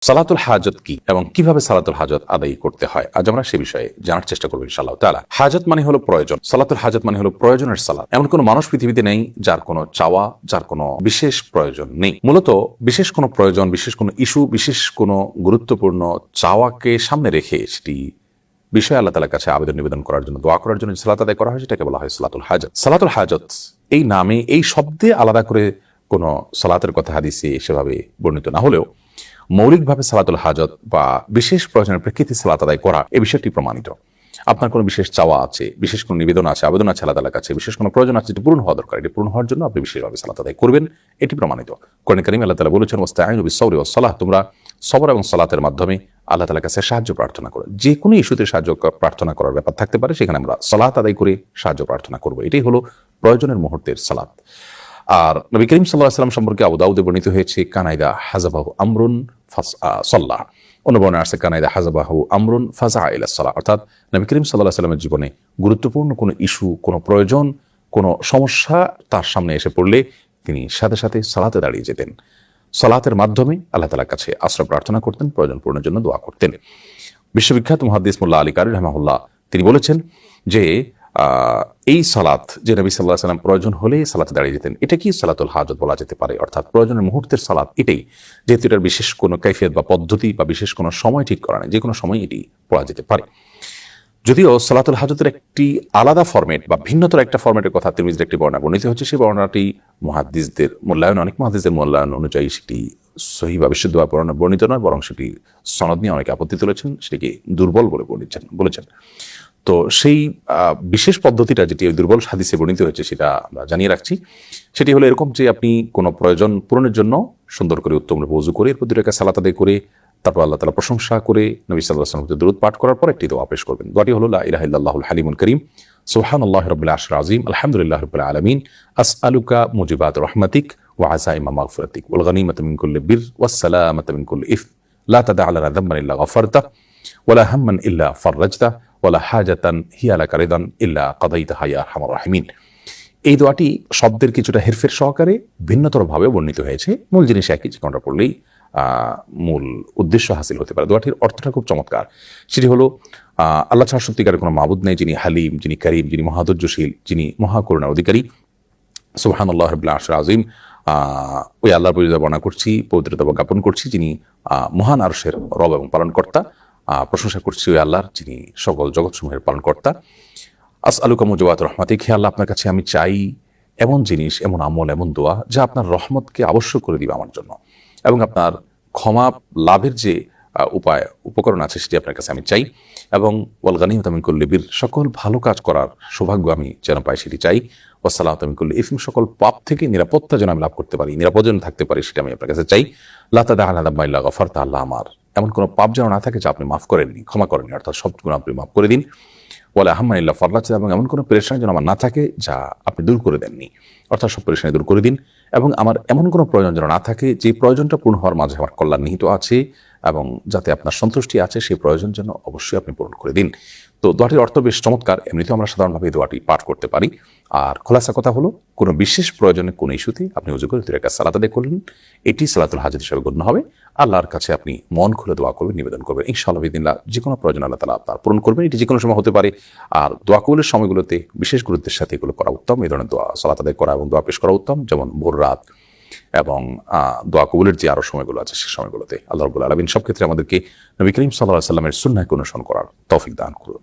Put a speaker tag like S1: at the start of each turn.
S1: সালাতুল হাজত কি এবং কিভাবে সালাতুল হাজত আদায় করতে হয়, আজ আমরা সে বিষয়ে জানার চেষ্টা করবো ইনশাআল্লাহ তাআলা। হাজত মানে হলো প্রয়োজন, সালাতুল হাজত মানে হলো প্রয়োজনের সালাত। এমন কোনো মানুষ পৃথিবীতে নেই যার কোনো চাওয়া, যার কোনো বিশেষ প্রয়োজন নেই। মূলত বিশেষ কোনো প্রয়োজন, বিশেষ কোনো ইস্যু, বিশেষ কোনো গুরুত্বপূর্ণ চাওয়াকে সামনে রেখে সেটি বিষয় আল্লাহ তাআলার কাছে আবেদন নিবেদন করার জন্য, দোয়া করার জন্য সালাত আদায় করা হয়, সেটাকে বলা হয় সালাতুল হাজত। সালাতুল হাজত এই নামে, এই শব্দে আলাদা করে কোনো সালাতের কথা হাদিসে সেভাবে বর্ণিত না হলেও মৌলিকভাবে সালাতুল হাজত বা বিশেষ প্রয়োজনের প্রেক্ষিতে সালাত আদায় করা এই বিষয়টি প্রমাণিত। আপনার কোনো বিশেষ চাওয়া আছে, বিশেষ কোনো নিবেদন আছে, আবেদন আছে আল্লাহ তাআলার কাছে, বিশেষ কোনো প্রয়োজন আছে, যেটি পূরণ হওয়া দরকার, এটি পূরণ হওয়ার জন্য আপনি বিশেষভাবে সালাত আদায় করবেন, এটি প্রমাণিত। কোরআনে কারীমে আল্লাহ তাআলা বলেছেন, ওয়াস্তাঈনু বিস-সাবরি ওয়াস-সালাহ, তোমরা সবর এবং সালাতের মাধ্যমে আল্লাহ তাআলার কাছে সাহায্য প্রার্থনা করো। যে কোনো ইস্যুতে সাহায্য প্রার্থনা করার ব্যাপার থাকতে পারে, সেখানে আমরা সালাত আদায় করে সাহায্য প্রার্থনা করব। এটাই হলো প্রয়োজনের মুহূর্তের সালাত। আর নবী করিম সাল্লাল্লাহু আলাইহি ওয়াসাল্লাম সম্পর্কে আবু দাউদে বর্ণিত হয়েছে, কানাইদা হাজাবাহু আমরুন সাল্লাহ। অন্য বর্ণনায় আছে কানাইদা হাজাবাহু আমরুন ফাজা ইলা সালাহ, অর্থাৎ নবী করিম সাল্লাল্লাহু আলাইহি ওয়াসাল্লামের জীবনে গুরুত্বপূর্ণ কোনো ইস্যু, কোনো প্রয়োজন, কোনো সমস্যা তার সামনে এসে পড়লে তিনি সাথে সাথে সালাতে দাঁড়িয়ে যেতেন। সালাতের মাধ্যমে আল্লাহ তাআলার কাছে আশ্রয় প্রার্থনা করতেন, প্রয়োজন পূরণের জন্য দোয়া করতেন। বিশ্ববিখ্যাত মুহাদ্দিস মোল্লা আলী কারি রাহিমাহুল্লাহ তিনি বলেছেন যে এই সালাত যে নবী সাল্লাল্লাহু আলাইহি ওয়াসাল্লাম প্রয়োজন হলে সালাতে দাঁড়িয়ে যেতেন, এটা কি সালাতুল হাজত বলা যেতে পারে, অর্থাৎ প্রয়োজনের মুহূর্তের সালাত এটাই। যেহেতু এটার বিশেষ কোনো কাইফিয়ত বা পদ্ধতি বা বিশেষ কোনো সময় ঠিক করা নেই, যে কোনো সময় এটি পড়া যেতে পারে। যদিও সালাতুল হাজতের একটি আলাদা ফরম্যাট বা ভিন্নতর একটা ফরম্যাটের কথা তিরমিজির একটি বর্ণনা বর্ণিত হচ্ছে, সেই বর্ণনাটি মুহাদ্দিসদের মূল্যায়ন, অনেক মুহাদ্দিসদের মূল্যায়ন অনুযায়ী সেটি সহিহ বা বিশুদ্ধ বর্ণিত নয়, বরং সেটি সনদ নিয়ে অনেকে আপত্তি তুলেছেন, সেটিকে দুর্বল বলে বলেছেন। তো সেই বিশেষ পদ্ধতিটা যেটি ওই দুর্বল হাদিসে বর্ণিত হয়েছে সেটা আমরা জানিয়ে রাখছি। সেটি হলো এরকম যে আপনি কোনো প্রয়োজন পূরণের জন্য সুন্দর করে উত্তম রূপে ওযু করে, এরপর 2 রাকাত সালাত আদায় করে, তারপর আল্লাহ তাআলা প্রশংসা করে নবী সাল্লাল্লাহু আলাইহি ওয়াসাল্লাম দরুদ পাঠ করার পর একটি দোয়া পেশ করবেন। দোয়াটি হলো লা ইলাহা ইল্লাল্লাহুল হালিমুল কারীম, সুবহানাল্লাহি রাব্বিল আরশিল আযীম, আলহামদুলিল্লাহি রাব্বিল আলামিন, আসআলুকা মুজিবাত রাহমাতিক ওয়া আযাইমা মাগফিরাতিক ওয়াল গনিমাতা মিন কুল্লি বির ওয়াস সালামাতা মিন কুল্লি ইফ লা তাদা লানা যামবান ইল্লা গফারতাহ ওয়ালা হাম্মান ইল্লা ফাররাজতাহ ওয়ালা হাজাতান হিয়া লাকা রিদান ইল্লা কাদাইতাহা ইয়া আরহামার রাহিমিন। এই দোয়াটি শব্দের কিছুটা হেরফের সহকারে ভিন্নতরভাবে বর্ণিত হয়েছে, মূল জিনিস একই, যে কোনটা পড়লেই মূল উদ্দেশ্য হাসিল হতে পারে। দোয়াটির অর্থটা খুব চমৎকার। সেটি হলো আল্লাহ ছাড়া সত্যিকারের কোনো মাবুদ নেই, যিনি হালিম, যিনি করিম, যিনি মহাধৈর্যশীল, যিনি মহাকরুণার অধিকারী। সুবহানাল্লাহি রাব্বিল আরশিল আযীম, ওই আল্লাহর পরিচয় বর্ণনা করছি, পবিত্রতা জ্ঞাপন করছি, যিনি মহান আরশের রব এবং পালনকর্তা। প্রশংসা করছি ওই আল্লাহর, যিনি সকল জগৎসমূহের পালনকর্তা। আসআলুকা মুজিবাত রাহমাতিক, হে আল্লাহ আপনার কাছে আমি চাই এমন জিনিস, এমন আমল, এমন দোয়া যা আপনার রহমতকে আবশ্যক করে দিবে আমার জন্য, এবং আপনার ক্ষমা লাভের যে উপায় উপকরণ আছে সেটি আপনার কাছে আমি চাই, এবং ওয়াল গনিমাতা মিন কুল্লি বির, সকল ভালো কাজ করার সৌভাগ্য আমি যেন পাই সেটি চাই, ওয়াস সালামাতা মিন কুল্লি ইসম, সকল পাপ থেকে নিরাপত্তা যেন আমি লাভ করতে পারি, নিরাপদ যেন থাকতে পারি, সেটা আমি আপনার কাছে চাই। লা তাদা লানা যামবান ইল্লা গফারতাহ, আল্লাহ আমার এমন কোনো পাপ যেন না থাকে যা আপনি মাফ করেননি, ক্ষমা করেননি, অর্থাৎ সব গুনাহ আপনি মাফ করে দিন। ওয়ালা হাম্মান ইল্লা ফাররাজতাহ, এবং এমন কোনো পেরেশানি যেন আমার না থাকে যা আপনি দূর করে দেননি, অর্থাৎ সব পেরেশানি দূর করে দিন। এবং আমার এমন কোনো প্রয়োজন যেন না থাকে যে প্রয়োজনটা পূর্ণ হওয়ার মাঝে আমার কল্যাণ নিহিত আছে, এবং যাতে আপনার সন্তুষ্টি আছে, সেই প্রয়োজন যেন অবশ্যই আপনি পূরণ করে দিন। তো দোয়াটির অর্থ বেশ চমৎকার, এমনিতেও আমরা সাধারণভাবে এই দোয়াটি পাঠ করতে পারি। আর খোলাসা কথা হলো, কোনো বিশেষ প্রয়োজনে, কোনো ইস্যুতে আপনি ওযু করে 2 রাকাত সালাত আদায় করলেন, এটি সালাতুল হাজত হিসেবে গণ্য হবে। আল্লাহর কাছে আপনি মন খুলে দোয়া করবেন, নিবেদন করবেন, ইনশাআল্লাহ বিদিনিল্লাহ যে কোনো প্রয়োজন আল্লাহ তাআলা আপনার পূরণ করবেন। এটি যে কোনো সময় হতে পারে। আর দোয়া কবুলের সময়গুলোতে বিশেষ গুরুত্বের সাথে এগুলো করা উত্তম, এই ধরনের দোয়া সালাত আদায় করা এবং দোয়া পেশ করা উত্তম, যেমন ভোর রাত এবং দোয়া কবুলের যে আরো সময়গুলো আছে সেই সময়গুলোতে। আল্লাহ রাব্বুল আলামিন সব ক্ষেত্রে আমাদেরকে নবী করিম সাল্লাল্লাহু আলাইহি ওয়াসাল্লামের সুন্নাহকে অনুসরণ করার তৌফিক দান করুন।